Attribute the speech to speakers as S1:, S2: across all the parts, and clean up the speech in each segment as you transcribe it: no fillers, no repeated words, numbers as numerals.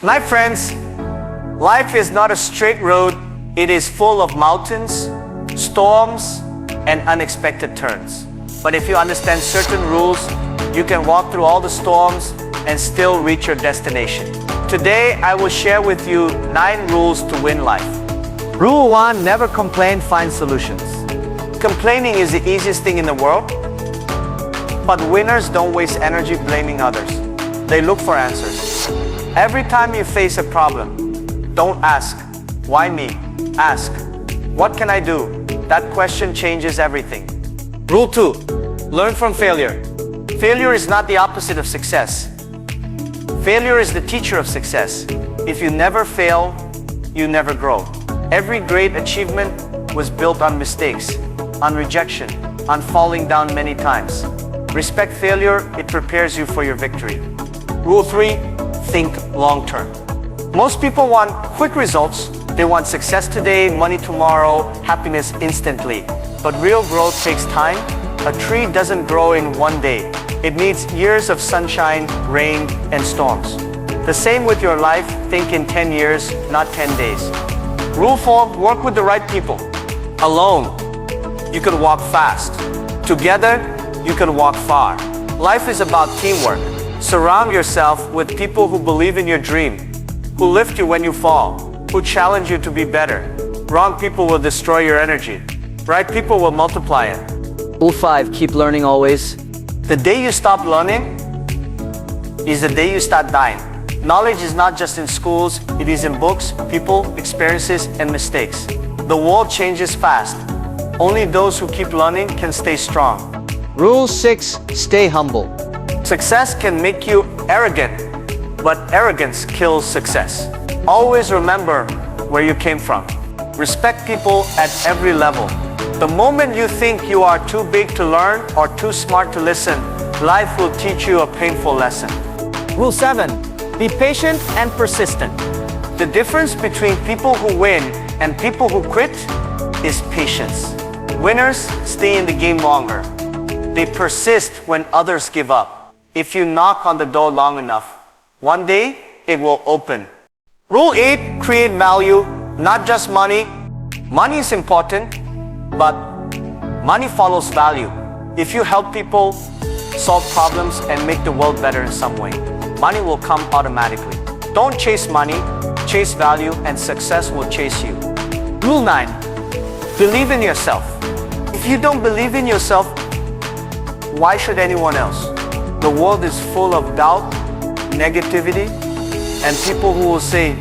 S1: My friends, life is not a straight road. It is full of mountains, storms, and unexpected turns. But if you understand certain rules, you can walk through all the storms and still reach your destination. Today, I will share with you 9 rules to win life. Rule 1, never complain, find solutions. Complaining is the easiest thing in the world, but winners don't waste energy blaming others. They look for answers. Every time you face a problem, don't ask, why me? Ask, what can I do? That question changes everything. Rule 2, learn from failure. Failure is not the opposite of success. Failure is the teacher of success. If you never fail, you never grow. Every great achievement was built on mistakes, on rejection, on falling down many times. Respect failure, it prepares you for your victory. Rule 3, think long-term. Most people want quick results. They want success today, money tomorrow, happiness instantly. But real growth takes time. A tree doesn't grow in one day. It needs years of sunshine, rain, and storms. The same with your life. Think in 10 years, not 10 days. Rule 4, work with the right people. Alone, you can walk fast. Together, you can walk far. Life is about teamwork. Surround yourself with people who believe in your dream, who lift you when you fall, who challenge you to be better. Wrong people will destroy your energy. Right people will multiply it.
S2: Rule 5, keep learning always.
S1: The day you stop learning is the day you start dying. Knowledge is not just in schools, it is in books, people, experiences, and mistakes. The world changes fast. Only those who keep learning can stay strong.
S2: Rule 6, stay humble.
S1: Success can make you arrogant, but arrogance kills success. Always remember where you came from. Respect people at every level. The moment you think you are too big to learn or too smart to listen, life will teach you a painful lesson. Rule 7, be patient and persistent. The difference between people who win and people who quit is patience. Winners stay in the game longer. They persist when others give up. If you knock on the door long enough, one day it will open. Rule 8, create value, not just money. Money is important, but money follows value. If you help people solve problems and make the world better in some way, money will come automatically. Don't chase money, chase value, and success will chase you. Rule 9, believe in yourself. If you don't believe in yourself, why should anyone else? The world is full of doubt, negativity, and people who will say,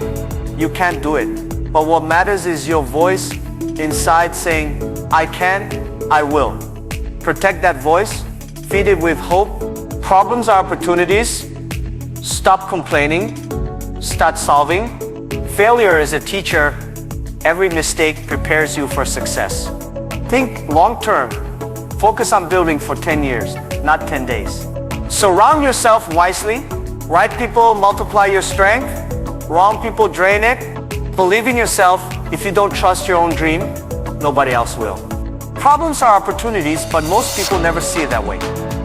S1: you can't do it. But what matters is your voice inside saying, I can, I will. Protect that voice, feed it with hope. Problems are opportunities. Stop complaining, start solving. Failure is a teacher. Every mistake prepares you for success. Think long-term. Focus on building for 10 years, not 10 days. Surround yourself wisely. Right people multiply your strength. Wrong people drain it. Believe in yourself. If you don't trust your own dream, nobody else will. Problems are opportunities, but most people never see it that way.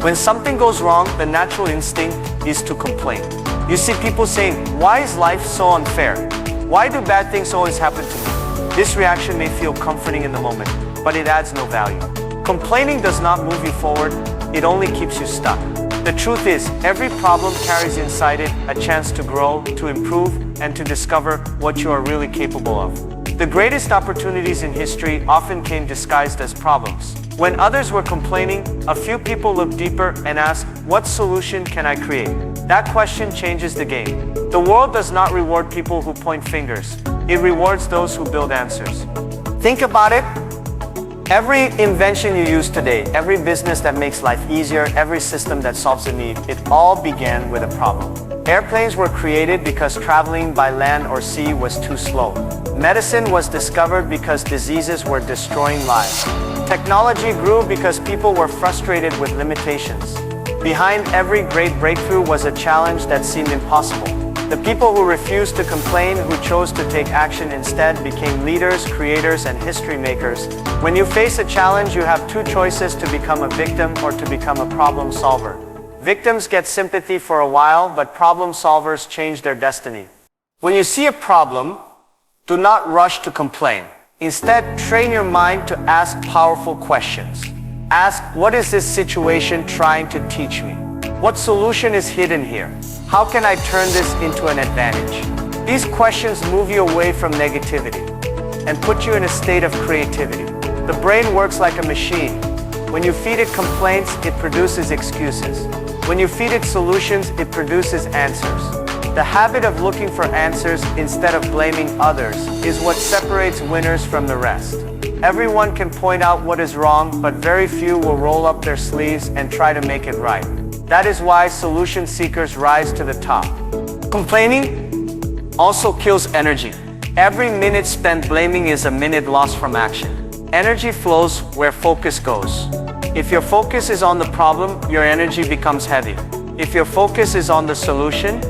S1: When something goes wrong, the natural instinct is to complain. You see people saying, why is life so unfair? Why do bad things always happen to me? This reaction may feel comforting in the moment, but it adds no value. Complaining does not move you forward, it only keeps you stuck. The truth is, every problem carries inside it a chance to grow, to improve, and to discover what you are really capable of. The greatest opportunities in history often came disguised as problems. When others were complaining, a few people looked deeper and asked, what solution can I create? That question changes the game. The world does not reward people who point fingers. It rewards those who build answers. Think about it. Every invention you use today, every business that makes life easier, every system that solves a need, it all began with a problem. Airplanes were created because traveling by land or sea was too slow. Medicine was discovered because diseases were destroying lives. Technology grew because people were frustrated with limitations. Behind every great breakthrough was a challenge that seemed impossible. The people who refused to complain, who chose to take action instead, became leaders, creators, and history makers. When you face a challenge, you have 2 choices: to become a victim or to become a problem solver. Victims get sympathy for a while, but problem solvers change their destiny. When you see a problem, do not rush to complain. Instead, train your mind to ask powerful questions. Ask, what is this situation trying to teach me? What solution is hidden here? How can I turn this into an advantage? These questions move you away from negativity and put you in a state of creativity. The brain works like a machine. When you feed it complaints, it produces excuses. When you feed it solutions, it produces answers. The habit of looking for answers instead of blaming others is what separates winners from the rest. Everyone can point out what is wrong, but very few will roll up their sleeves and try to make it right. That is why solution seekers rise to the top. Complaining also kills energy. Every minute spent blaming is a minute lost from action. Energy flows where focus goes. If your focus is on the problem, your energy becomes heavy. If your focus is on the solution,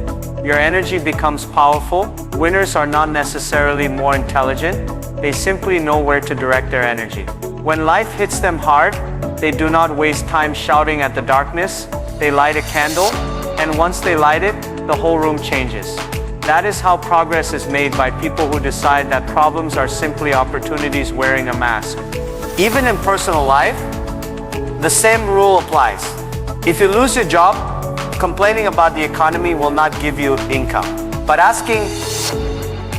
S1: your energy becomes powerful. Winners are not necessarily more intelligent. They simply know where to direct their energy. When life hits them hard, they do not waste time shouting at the darkness. They light a candle, and once they light it, the whole room changes. That is how progress is made, by people who decide that problems are simply opportunities wearing a mask. Even in personal life, the same rule applies. If you lose your job, complaining about the economy will not give you income. But asking,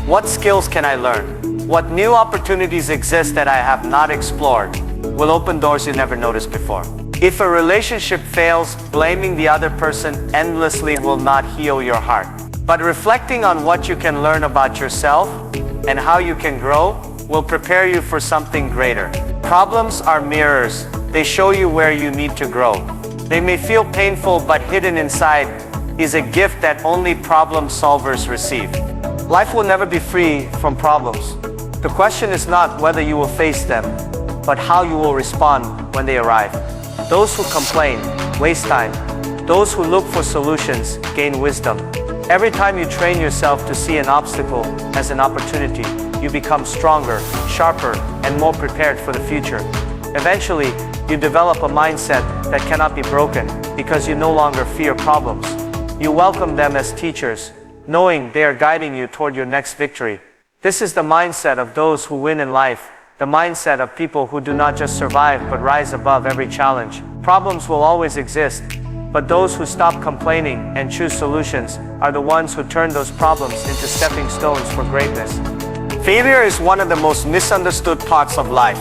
S1: what skills can I learn? What new opportunities exist that I have not explored, will open doors you never noticed before. If a relationship fails, blaming the other person endlessly will not heal your heart. But reflecting on what you can learn about yourself and how you can grow will prepare you for something greater. Problems are mirrors. They show you where you need to grow. They may feel painful, but hidden inside is a gift that only problem solvers receive. Life will never be free from problems. The question is not whether you will face them, but how you will respond when they arrive. Those who complain waste time. Those who look for solutions gain wisdom. Every time you train yourself to see an obstacle as an opportunity, you become stronger, sharper, and more prepared for the future. Eventually, you develop a mindset that cannot be broken because you no longer fear problems. You welcome them as teachers, knowing they are guiding you toward your next victory. This is the mindset of those who win in life, the mindset of people who do not just survive but rise above every challenge. Problems will always exist, but those who stop complaining and choose solutions are the ones who turn those problems into stepping stones for greatness. Failure is one of the most misunderstood parts of life.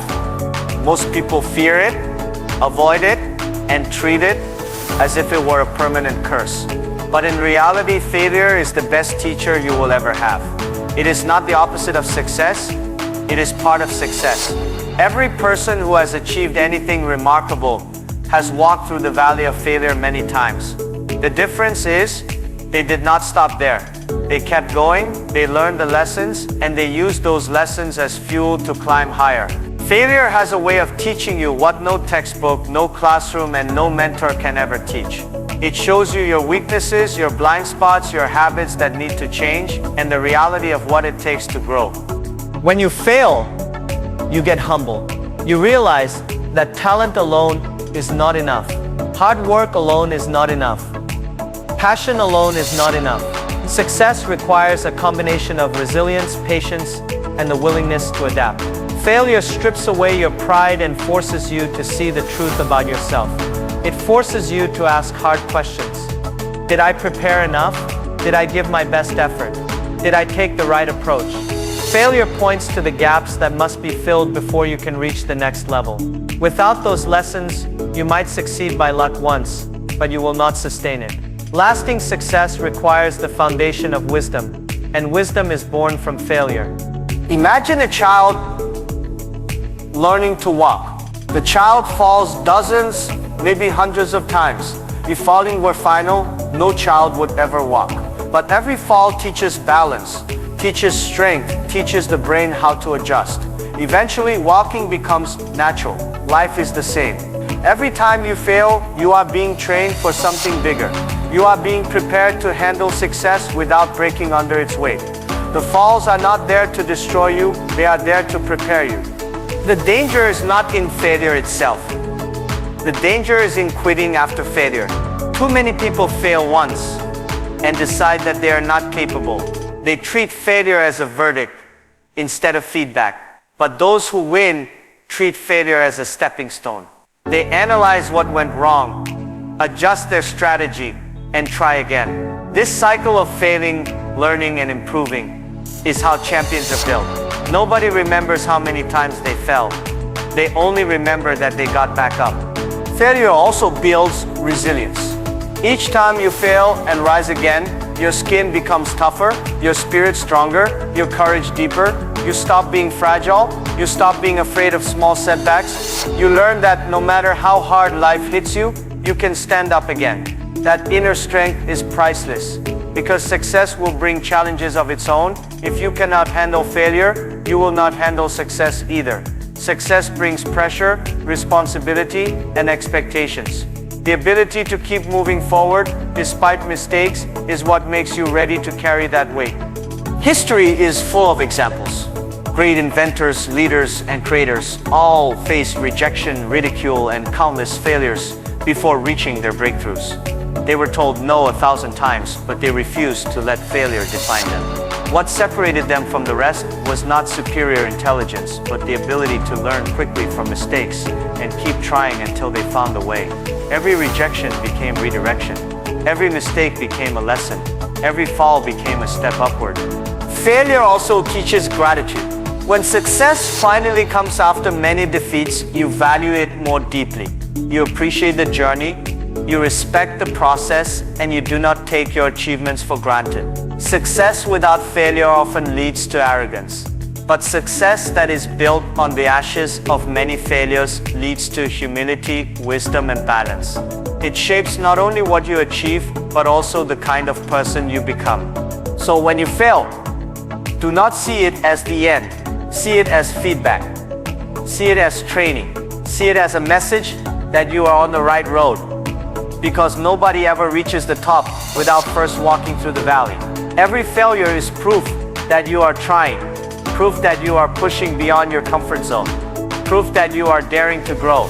S1: Most people fear it, avoid it, and treat it as if it were a permanent curse. But in reality, failure is the best teacher you will ever have. It is not the opposite of success, it is part of success. Every person who has achieved anything remarkable has walked through the valley of failure many times. The difference is, they did not stop there. They kept going, they learned the lessons, and they used those lessons as fuel to climb higher. Failure has a way of teaching you what no textbook, no classroom, and no mentor can ever teach. It shows you your weaknesses, your blind spots, your habits that need to change, and the reality of what it takes to grow. When you fail, you get humble. You realize that talent alone is not enough. Hard work alone is not enough. Passion alone is not enough. Success requires a combination of resilience, patience, and the willingness to adapt. Failure strips away your pride and forces you to see the truth about yourself. It forces you to ask hard questions. Did I prepare enough? Did I give my best effort? Did I take the right approach? Failure points to the gaps that must be filled before you can reach the next level. Without those lessons, you might succeed by luck once, but you will not sustain it. Lasting success requires the foundation of wisdom, and wisdom is born from failure. Imagine a child learning to walk. The child falls dozens, maybe hundreds of times. If falling were final, no child would ever walk. But every fall teaches balance, teaches strength, teaches the brain how to adjust. Eventually, walking becomes natural. Life is the same. Every time you fail, you are being trained for something bigger. You are being prepared to handle success without breaking under its weight. The falls are not there to destroy you, they are there to prepare you. The danger is not in failure itself. The danger is in quitting after failure. Too many people fail once and decide that they are not capable. They treat failure as a verdict instead of feedback. But those who win treat failure as a stepping stone. They analyze what went wrong, adjust their strategy, and try again. This cycle of failing, learning, and improving is how champions are built. Nobody remembers how many times they fell. They only remember that they got back up. Failure also builds resilience. Each time you fail and rise again, your skin becomes tougher, your spirit stronger, your courage deeper. You stop being fragile, you stop being afraid of small setbacks. You learn that no matter how hard life hits you, you can stand up again. That inner strength is priceless, because success will bring challenges of its own. If you cannot handle failure, you will not handle success either. Success brings pressure, responsibility, and expectations. The ability to keep moving forward despite mistakes is what makes you ready to carry that weight. History is full of examples. Great inventors, leaders, and creators all faced rejection, ridicule, and countless failures before reaching their breakthroughs. They were told no 1,000 times, but they refused to let failure define them. What separated them from the rest was not superior intelligence, but the ability to learn quickly from mistakes and keep trying until they found the way. Every rejection became redirection. Every mistake became a lesson. Every fall became a step upward. Failure also teaches gratitude. When success finally comes after many defeats, you value it more deeply. You appreciate the journey, you respect the process, and you do not take your achievements for granted. Success without failure often leads to arrogance. But success that is built on the ashes of many failures leads to humility, wisdom, and balance. It shapes not only what you achieve, but also the kind of person you become. So when you fail, do not see it as the end. See it as feedback. See it as training. See it as a message that you are on the right road. Because nobody ever reaches the top without first walking through the valley. Every failure is proof that you are trying. Proof that you are pushing beyond your comfort zone. Proof that you are daring to grow.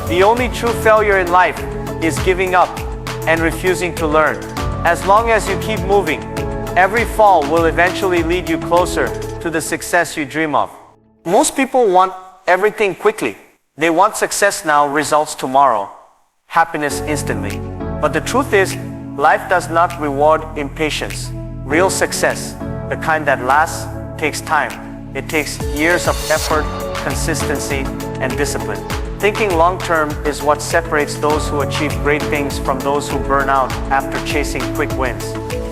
S1: The only true failure in life is giving up and refusing to learn. As long as you keep moving, every fall will eventually lead you closer to the success you dream of. Most people want everything quickly. They want success now, results tomorrow, happiness instantly. But the truth is, life does not reward impatience. Real success, the kind that lasts, takes time. It takes years of effort, consistency, and discipline. Thinking long-term is what separates those who achieve great things from those who burn out after chasing quick wins.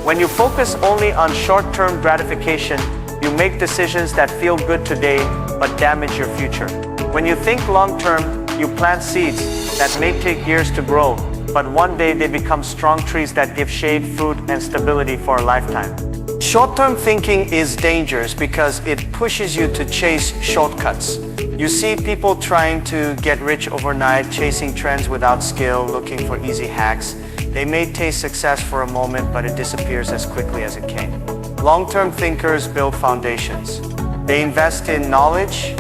S1: When you focus only on short-term gratification, you make decisions that feel good today but damage your future. When you think long-term, you plant seeds that may take years to grow, but one day they become strong trees that give shade, fruit, and stability for a lifetime. Short-term thinking is dangerous because it pushes you to chase shortcuts. You see people trying to get rich overnight, chasing trends without skill, looking for easy hacks. They may taste success for a moment, but it disappears as quickly as it came. Long-term thinkers build foundations. They invest in knowledge,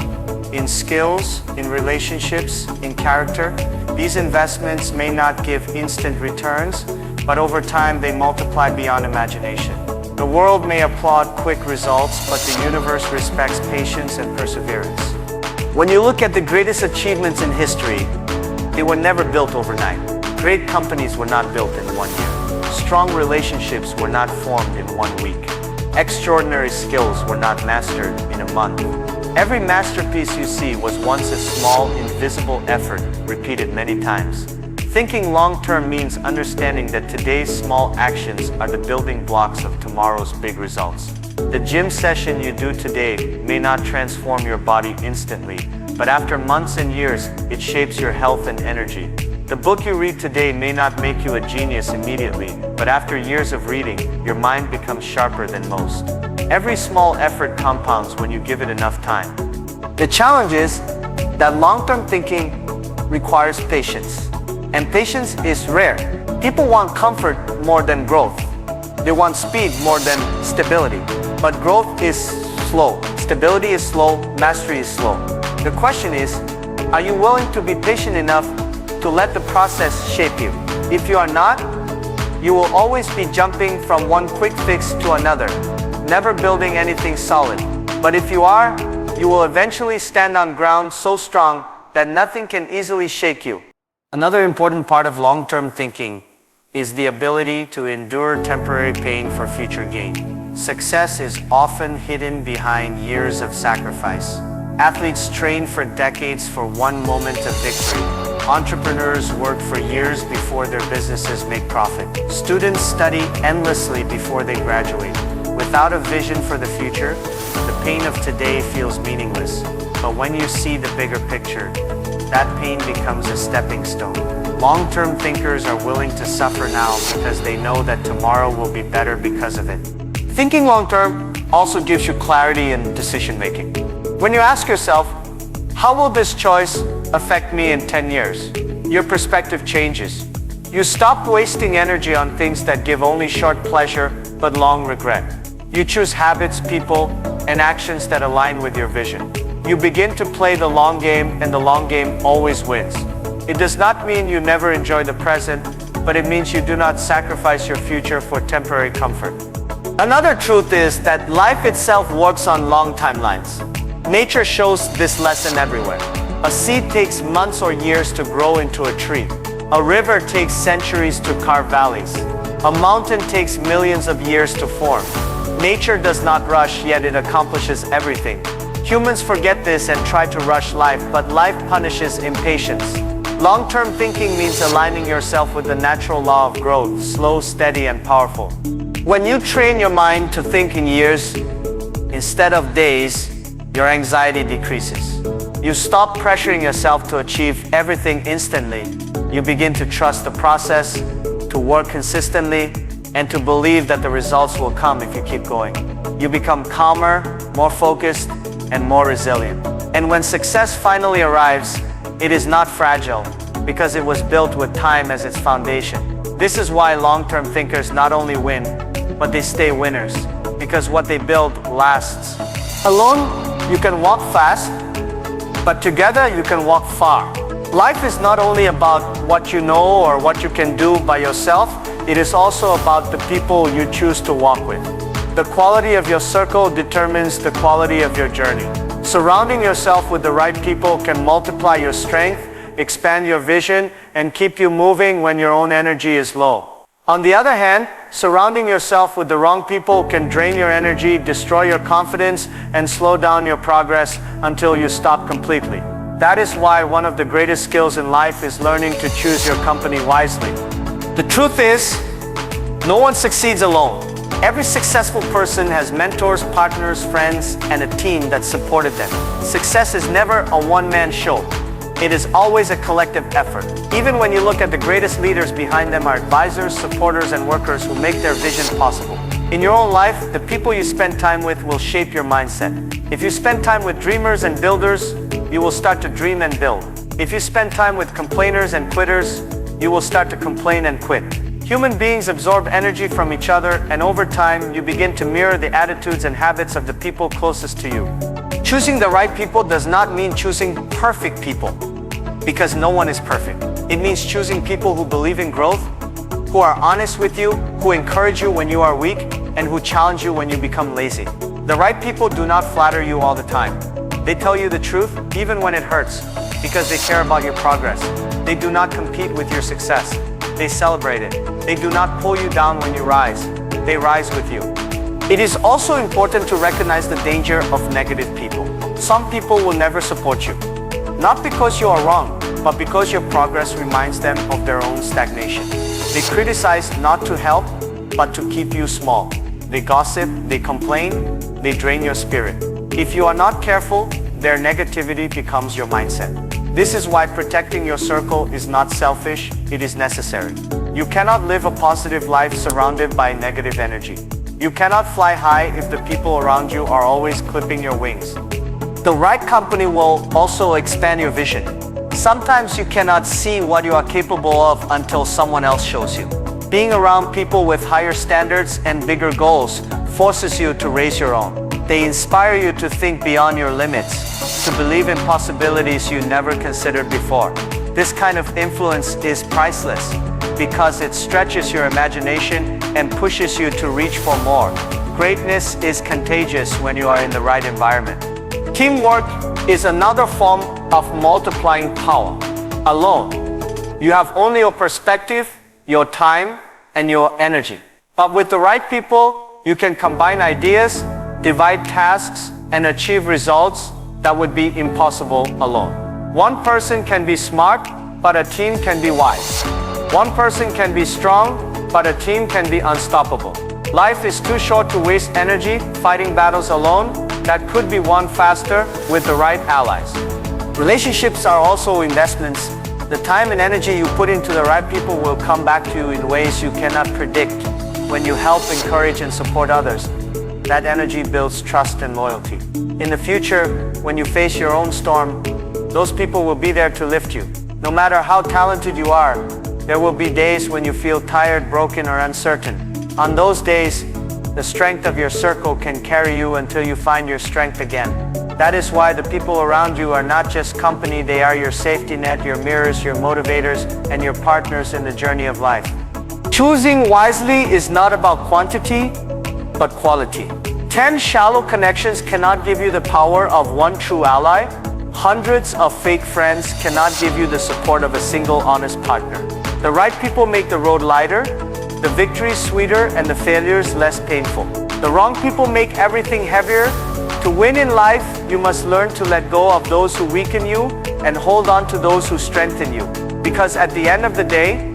S1: in skills, in relationships, in character. These investments may not give instant returns, but over time they multiply beyond imagination. The world may applaud quick results, but the universe respects patience and perseverance. When you look at the greatest achievements in history, they were never built overnight. Great companies were not built in 1 year. Strong relationships were not formed in 1 week. Extraordinary skills were not mastered in a month. Every masterpiece you see was once a small, invisible effort repeated many times. Thinking long-term means understanding that today's small actions are the building blocks of tomorrow's big results. The gym session you do today may not transform your body instantly, but after months and years, it shapes your health and energy. The book you read today may not make you a genius immediately, but after years of reading, your mind becomes sharper than most. Every small effort compounds when you give it enough time. The challenge is that long-term thinking requires patience, and patience is rare. People want comfort more than growth. They want speed more than stability. But growth is slow, stability is slow, mastery is slow. The question is, are you willing to be patient enough to let the process shape you? If you are not, you will always be jumping from one quick fix to another, never building anything solid. But if you are, you will eventually stand on ground so strong that nothing can easily shake you. Another important part of long-term thinking is the ability to endure temporary pain for future gain. Success is often hidden behind years of sacrifice. Athletes train for decades for one moment of victory. Entrepreneurs work for years before their businesses make profit. Students study endlessly before they graduate. Without a vision for the future, the pain of today feels meaningless. But when you see the bigger picture, that pain becomes a stepping stone. Long-term thinkers are willing to suffer now because they know that tomorrow will be better because of it. Thinking long-term also gives you clarity in decision-making. When you ask yourself, how will this choice affect me in 10 years? Your perspective changes. You stop wasting energy on things that give only short pleasure but long regret. You choose habits, people, and actions that align with your vision. You begin to play the long game, and the long game always wins. It does not mean you never enjoy the present, but it means you do not sacrifice your future for temporary comfort. Another truth is that life itself works on long timelines. Nature shows this lesson everywhere. A seed takes months or years to grow into a tree. A river takes centuries to carve valleys. A mountain takes millions of years to form. Nature does not rush, yet it accomplishes everything. Humans forget this and try to rush life, but life punishes impatience. Long-term thinking means aligning yourself with the natural law of growth, slow, steady, and powerful. When you train your mind to think in years instead of days, your anxiety decreases. You stop pressuring yourself to achieve everything instantly. You begin to trust the process, to work consistently, and to believe that the results will come if you keep going. You become calmer, more focused, and more resilient. And when success finally arrives, it is not fragile because it was built with time as its foundation. This is why long-term thinkers not only win, but they stay winners, because what they build lasts. Alone, you can walk fast, but together you can walk far. Life is not only about what you know or what you can do by yourself, it is also about the people you choose to walk with. The quality of your circle determines the quality of your journey. Surrounding yourself with the right people can multiply your strength, expand your vision, and keep you moving when your own energy is low. On the other hand, surrounding yourself with the wrong people can drain your energy, destroy your confidence, and slow down your progress until you stop completely. That is why one of the greatest skills in life is learning to choose your company wisely. The truth is, no one succeeds alone. Every successful person has mentors, partners, friends, and a team that supported them. Success is never a one-man show. It is always a collective effort. Even when you look at the greatest leaders, behind them are advisors, supporters, and workers who make their vision possible. In your own life, the people you spend time with will shape your mindset. If you spend time with dreamers and builders, you will start to dream and build. If you spend time with complainers and quitters, you will start to complain and quit. Human beings absorb energy from each other, and over time, you begin to mirror the attitudes and habits of the people closest to you. Choosing the right people does not mean choosing perfect people, because no one is perfect. It means choosing people who believe in growth, who are honest with you, who encourage you when you are weak, and who challenge you when you become lazy. The right people do not flatter you all the time. They tell you the truth, even when it hurts, because they care about your progress. They do not compete with your success. They celebrate it. They do not pull you down when you rise. They rise with you. It is also important to recognize the danger of negative people. Some people will never support you. Not because you are wrong, but because your progress reminds them of their own stagnation. They criticize not to help, but to keep you small. They gossip, they complain, they drain your spirit. If you are not careful, their negativity becomes your mindset. This is why protecting your circle is not selfish, it is necessary. You cannot live a positive life surrounded by negative energy. You cannot fly high if the people around you are always clipping your wings. The right company will also expand your vision. Sometimes you cannot see what you are capable of until someone else shows you. Being around people with higher standards and bigger goals forces you to raise your own. They inspire you to think beyond your limits, to believe in possibilities you never considered before. This kind of influence is priceless because it stretches your imagination and pushes you to reach for more. Greatness is contagious when you are in the right environment. Teamwork is another form of multiplying power. Alone, you have only your perspective, your time, and your energy. But with the right people, you can combine ideas, divide tasks, and achieve results that would be impossible alone. One person can be smart, but a team can be wise. One person can be strong, but a team can be unstoppable. Life is too short to waste energy fighting battles alone that could be won faster with the right allies. Relationships are also investments. The time and energy you put into the right people will come back to you in ways you cannot predict. When you help, encourage, and support others, that energy builds trust and loyalty. In the future, when you face your own storm, those people will be there to lift you. No matter how talented you are, there will be days when you feel tired, broken, or uncertain. On those days, the strength of your circle can carry you until you find your strength again. That is why the people around you are not just company, they are your safety net, your mirrors, your motivators, and your partners in the journey of life. Choosing wisely is not about quantity, but quality. 10 shallow connections cannot give you the power of one true ally. Hundreds of fake friends cannot give you the support of a single honest partner. The right people make the road lighter, the victories sweeter, and the failures less painful. The wrong people make everything heavier. To win in life, you must learn to let go of those who weaken you and hold on to those who strengthen you. Because at the end of the day,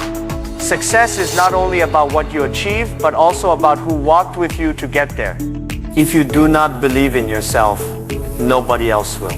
S1: success is not only about what you achieve, but also about who walked with you to get there. If you do not believe in yourself, nobody else will.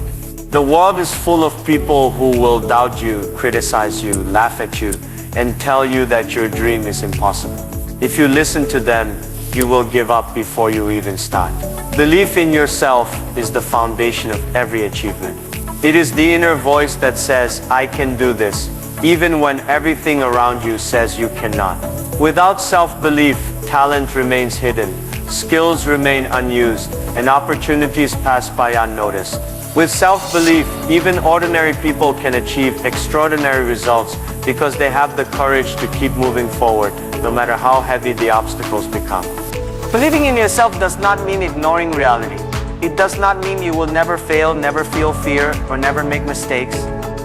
S1: The world is full of people who will doubt you, criticize you, laugh at you, and tell you that your dream is impossible. If you listen to them, you will give up before you even start. Belief in yourself is the foundation of every achievement. It is the inner voice that says, I can do this, even when everything around you says you cannot. Without self-belief, talent remains hidden, skills remain unused, and opportunities pass by unnoticed. With self-belief, even ordinary people can achieve extraordinary results because they have the courage to keep moving forward, no matter how heavy the obstacles become. Believing in yourself does not mean ignoring reality. It does not mean you will never fail, never feel fear, or never make mistakes.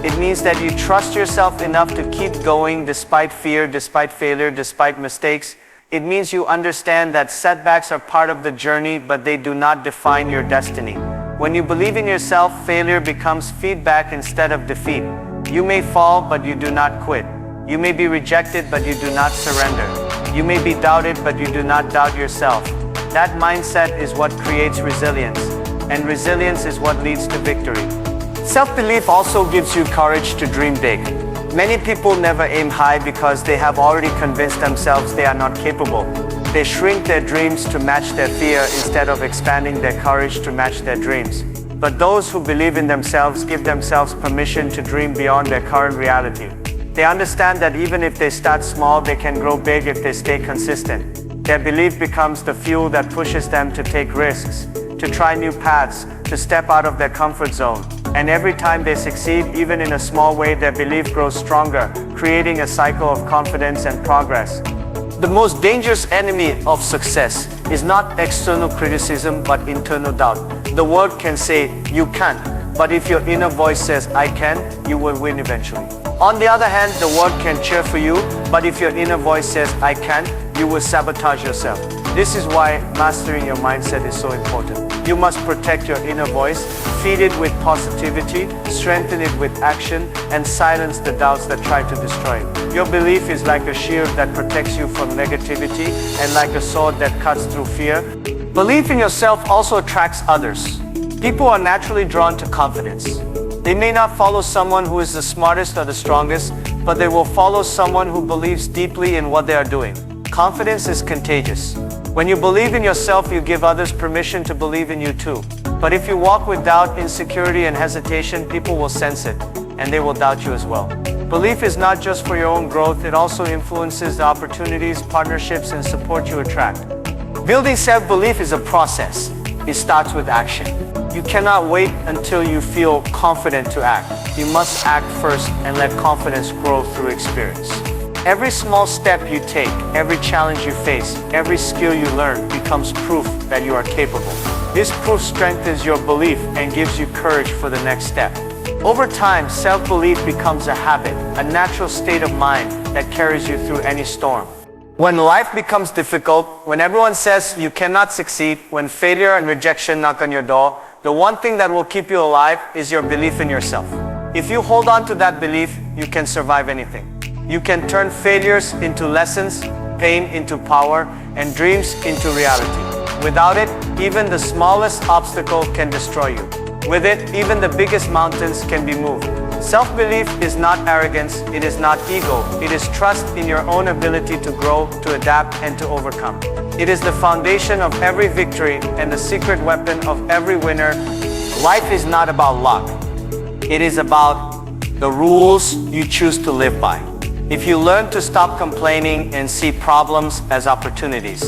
S1: It means that you trust yourself enough to keep going despite fear, despite failure, despite mistakes. It means you understand that setbacks are part of the journey, but they do not define your destiny. When you believe in yourself, failure becomes feedback instead of defeat. You may fall, but you do not quit. You may be rejected, but you do not surrender. You may be doubted, but you do not doubt yourself. That mindset is what creates resilience, and resilience is what leads to victory. Self-belief also gives you courage to dream big. Many people never aim high because they have already convinced themselves they are not capable. They shrink their dreams to match their fear instead of expanding their courage to match their dreams. But those who believe in themselves give themselves permission to dream beyond their current reality. They understand that even if they start small, they can grow big if they stay consistent. Their belief becomes the fuel that pushes them to take risks, to try new paths, to step out of their comfort zone. And every time they succeed, even in a small way, their belief grows stronger, creating a cycle of confidence and progress. The most dangerous enemy of success is not external criticism, but internal doubt. The world can say, you can't, but if your inner voice says, I can, you will win eventually. On the other hand, the world can cheer for you, but if your inner voice says, I can't, you will sabotage yourself. This is why mastering your mindset is so important. You must protect your inner voice, feed it with positivity, strengthen it with action, and silence the doubts that try to destroy it. Your belief is like a shield that protects you from negativity and like a sword that cuts through fear. Belief in yourself also attracts others. People are naturally drawn to confidence. They may not follow someone who is the smartest or the strongest, but they will follow someone who believes deeply in what they are doing. Confidence is contagious. When you believe in yourself, you give others permission to believe in you too. But if you walk with doubt, insecurity, and hesitation, people will sense it, and they will doubt you as well. Belief is not just for your own growth, it also influences the opportunities, partnerships, and support you attract. Building self-belief is a process. It starts with action. You cannot wait until you feel confident to act. You must act first and let confidence grow through experience. Every small step you take, every challenge you face, every skill you learn becomes proof that you are capable. This proof strengthens your belief and gives you courage for the next step. Over time, self-belief becomes a habit, a natural state of mind that carries you through any storm. When life becomes difficult, when everyone says you cannot succeed, when failure and rejection knock on your door, the one thing that will keep you alive is your belief in yourself. If you hold on to that belief, you can survive anything. You can turn failures into lessons, pain into power, and dreams into reality. Without it, even the smallest obstacle can destroy you. With it, even the biggest mountains can be moved. Self-belief is not arrogance, it is not ego, it is trust in your own ability to grow, to adapt, and to overcome. It is the foundation of every victory and the secret weapon of every winner. Life is not about luck. It is about the rules you choose to live by. If you learn to stop complaining and see problems as opportunities,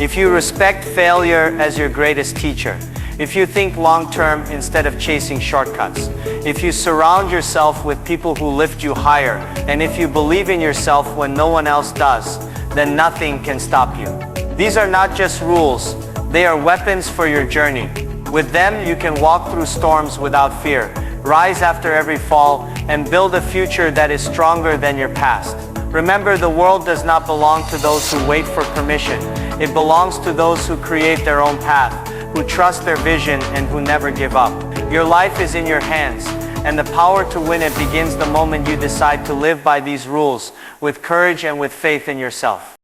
S1: if you respect failure as your greatest teacher, if you think long-term instead of chasing shortcuts, if you surround yourself with people who lift you higher, and if you believe in yourself when no one else does, then nothing can stop you. These are not just rules, they are weapons for your journey. With them, you can walk through storms without fear, rise after every fall, and build a future that is stronger than your past. Remember, the world does not belong to those who wait for permission. It belongs to those who create their own path, who trust their vision, and who never give up. Your life is in your hands, and the power to win it begins the moment you decide to live by these rules with courage and with faith in yourself.